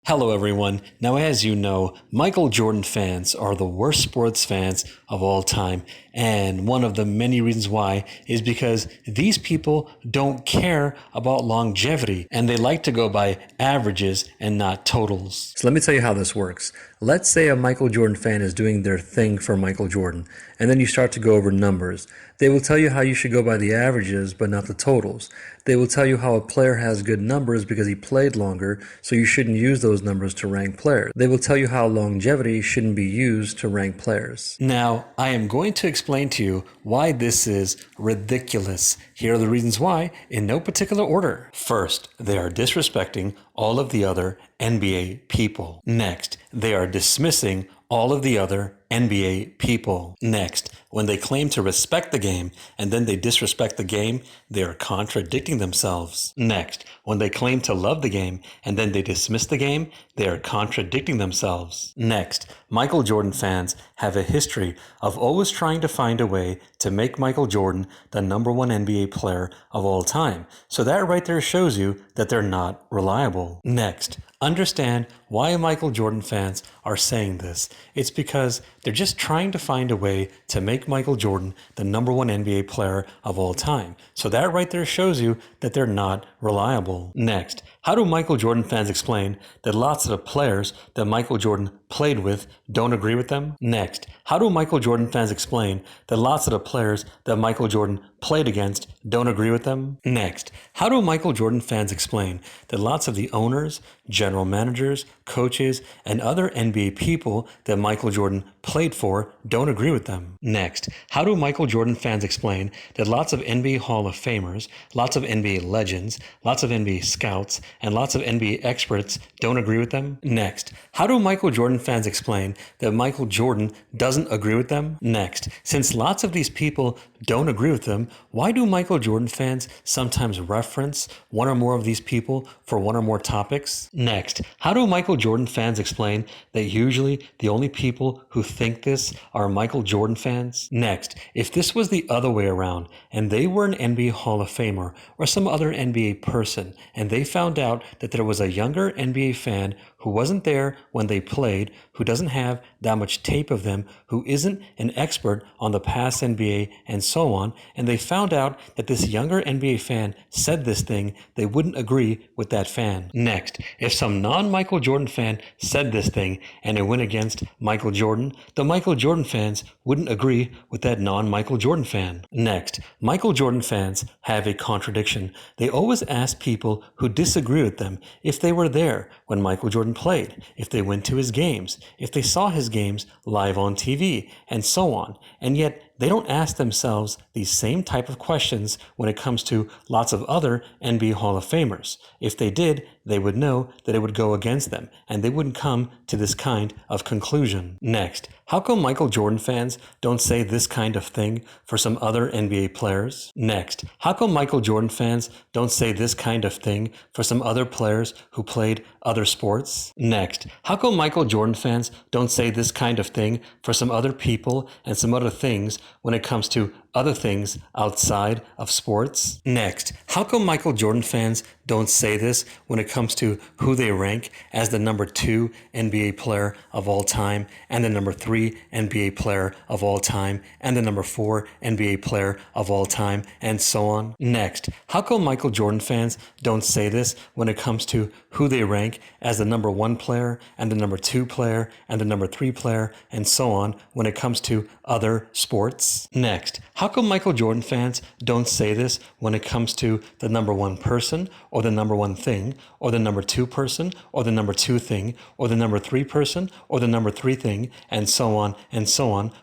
Hello, everyone. Now, as you know, Michael Jordan fans are the worst sports fans of all time. And one of the many reasons why is because these people don't care about longevity and they like to go by averages and not totals. So let me tell you how this works. Let's say a Michael Jordan fan is doing their thing for Michael Jordan, and then you start to go over numbers. They will tell you how you should go by the averages, but not the totals. They will tell you how a player has good numbers because he played longer, so you shouldn't use those numbers to rank players. They will tell you how longevity shouldn't be used to rank players. Now, I am going to explain to you why this is ridiculous. Here are the reasons why, in no particular order. First, they are disrespecting all of the other NBA people. Next, they are dismissing all of the other NBA people. Next, when they claim to respect the game and then they disrespect the game, they are contradicting themselves. Next, when they claim to love the game and then they dismiss the game, they are contradicting themselves. Next, Michael Jordan fans have a history of always trying to find a way to make Michael Jordan the number one NBA player of all time. So that right there shows you that they're not reliable. Next, understand why Michael Jordan fans are saying this. It's because they're just trying to find a way to make Michael Jordan the number one NBA player of all time. So that right there shows you that they're not reliable. Next, how do Michael Jordan fans explain that lots of the players that Michael Jordan played with don't agree with them? Next, how do Michael Jordan fans explain that lots of the players that Michael Jordan played against don't agree with them? Next, how do Michael Jordan fans explain that lots of the owners, general managers, coaches, and other NBA people that Michael Jordan played for don't agree with them? Next, how do Michael Jordan fans explain that lots of NBA Hall of Famers, lots of NBA legends, lots of NBA scouts, and lots of NBA experts don't agree with them? Next, how do Michael Jordan fans explain that Michael Jordan doesn't agree with them? Next, since lots of these people don't agree with them, why do Michael Jordan fans sometimes reference one or more of these people for one or more topics? Next, how do Michael Jordan fans explain that usually the only people who think this are Michael Jordan fans? Next, if this was the other way around and they were an NBA Hall of Famer or some other NBA person and they found out that there was a younger NBA fan who wasn't there when they played, who doesn't have that much tape of them, who isn't an expert on the past NBA and so on, and they found out that this younger NBA fan said this thing, they wouldn't agree with that fan. Next, if some non-Michael Jordan fan said this thing and it went against Michael Jordan, the Michael Jordan fans wouldn't agree with that non-Michael Jordan fan. Next, Michael Jordan fans have a contradiction. They always ask people who disagree with them if they were there when Michael Jordan played, if they went to his games, if they saw his games live on TV, and so on. And yet, they don't ask themselves these same type of questions when it comes to lots of other NBA Hall of Famers. If they did, they would know that it would go against them, and they wouldn't come to this kind of conclusion. Next, how come Michael Jordan fans don't say this kind of thing for some other NBA players? Next, how come Michael Jordan fans don't say this kind of thing for some other players who played other sports? Next, how come Michael Jordan fans don't say this kind of thing for some other people and some other things when it comes to other things outside of sports? Next, how come Michael Jordan fans don't say this when it comes to who they rank as the number 2 NBA player of all time and the number 3 NBA player of all time and the number 4 NBA player of all time and so on? Next, how come Michael Jordan fans don't say this when it comes to who they rank as the number 1 player and the number 2 player and the number 3 player and so on when it comes to other sports? Next, how come Michael Jordan fans don't say this when it comes to the number 1 person or the number 1 thing or the number 2 person or the number 2 thing or the number 3 person or the number 3 thing and so on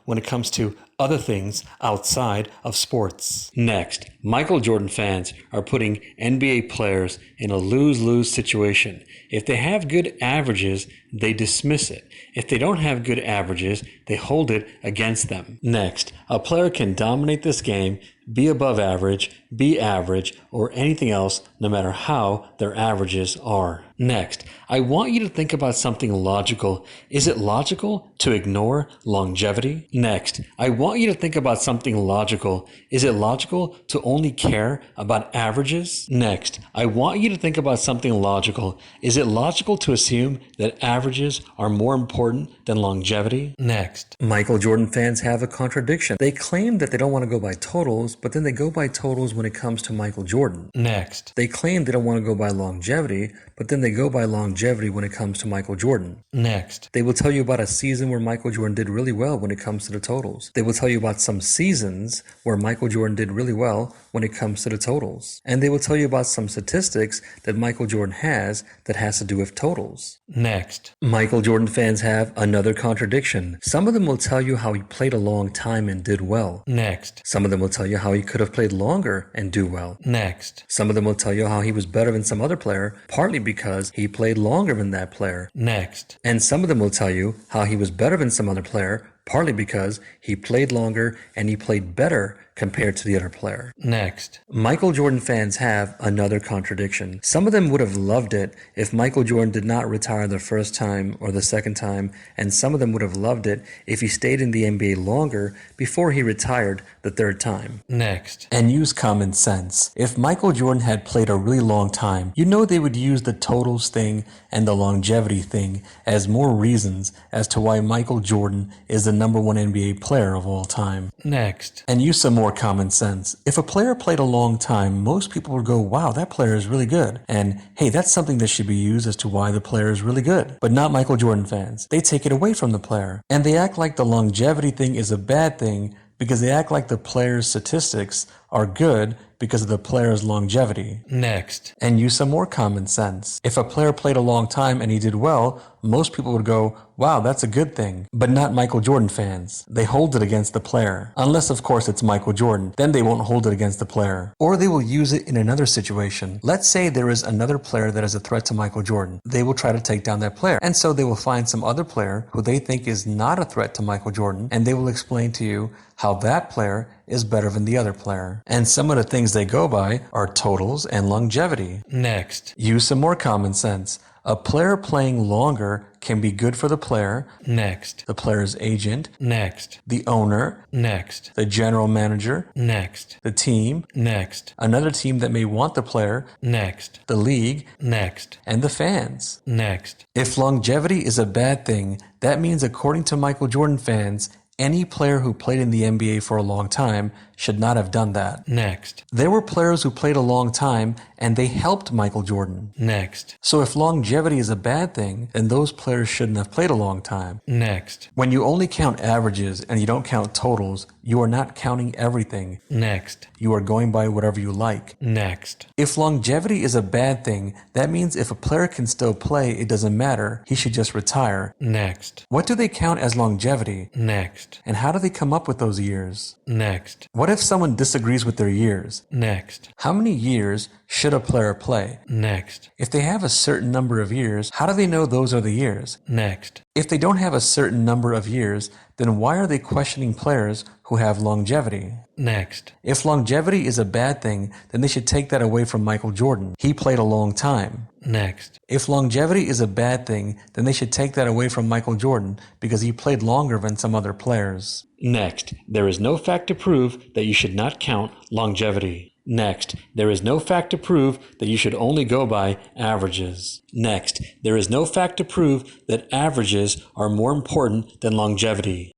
when it comes to other things outside of sports? Next, Michael Jordan fans are putting NBA players in a lose-lose situation. If they have good averages, they dismiss it. If they don't have good averages, they hold it against them. Next, a player can dominate this game be above average, be average, or anything else, no matter how their averages are. Next, I want you to think about something logical. Is it logical to ignore longevity? Next, I want you to think about something logical. Is it logical to only care about averages? Next, I want you to think about something logical. Is it logical to assume that averages are more important than longevity? Next, Michael Jordan fans have a contradiction. They claim that they don't want to go by totals, but then they go by totals when it comes to Michael Jordan. Next, they claim they don't want to go by longevity, but then they go by longevity when it comes to Michael Jordan. Next, they will tell you about a season where Michael Jordan did really well when it comes to the totals. They will tell you about some seasons where Michael Jordan did really well when it comes to the totals. And they will tell you about some statistics that Michael Jordan has that has to do with totals. Next, Michael Jordan fans have another contradiction. Some of them will tell you how he played a long time and did well. Next, some of them will tell you how he could have played longer and do well. Next, some of them will tell you how he was better than some other player, partly because he played longer than that player. Next, and some of them will tell you how he was better than some other player, partly because he played longer and he played better compared to the other player. Next, Michael Jordan fans have another contradiction. Some of them would have loved it if Michael Jordan did not retire the first time or the second time, and some of them would have loved it if he stayed in the NBA longer before he retired the third time. Next, and use common sense. If Michael Jordan had played a really long time, you know they would use the totals thing and the longevity thing as more reasons as to why Michael Jordan is the number one NBA player of all time. Next, and use some more common sense. If a player played a long time, most people would go, wow, that player is really good. And hey, that's something that should be used as to why the player is really good. But not Michael Jordan fans. They take it away from the player. And they act like the longevity thing is a bad thing because they act like the player's statistics are good because of the player's longevity. Next, and use some more common sense. If a player played a long time and he did well, most people would go, wow, that's a good thing. But not Michael Jordan fans. They hold it against the player. Unless, of course, it's Michael Jordan. Then they won't hold it against the player. Or they will use it in another situation. Let's say there is another player that is a threat to Michael Jordan. They will try to take down that player. And so they will find some other player who they think is not a threat to Michael Jordan, and they will explain to you how that player is better than the other player. And some of the things they go by are totals and longevity. Next, use some more common sense. A player playing longer can be good for the player. Next, the player's agent. Next, the owner. Next, the general manager. Next, the team. Next, another team that may want the player. Next, the league. Next, and the fans. Next, if longevity is a bad thing, that means according to Michael Jordan fans, any player who played in the NBA for a long time should not have done that. Next, there were players who played a long time and they helped Michael Jordan. Next, so if longevity is a bad thing, then those players shouldn't have played a long time. Next, when you only count averages and you don't count totals, you are not counting everything. Next, you are going by whatever you like. Next, if longevity is a bad thing, that means if a player can still play, it doesn't matter. He should just retire. Next, what do they count as longevity? Next, and how do they come up with those years? Next, what if someone disagrees with their years? Next, how many years should a player play? Next, if they have a certain number of years, how do they know those are the years? Next, if they don't have a certain number of years, then why are they questioning players who have longevity? Next, if longevity is a bad thing, then they should take that away from Michael Jordan. He played a long time. Next, if longevity is a bad thing, then they should take that away from Michael Jordan because he played longer than some other players. Next, there is no fact to prove that you should not count longevity. Next, there is no fact to prove that you should only go by averages. Next, there is no fact to prove that averages are more important than longevity.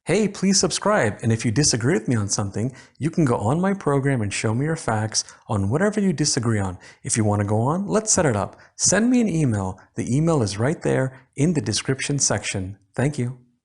Hey, please subscribe, and if you disagree with me on something, you can go on my program and show me your facts on whatever you disagree on. If you want to go on, let's set it up. Send me an email. The email is right there in the description section. Thank you.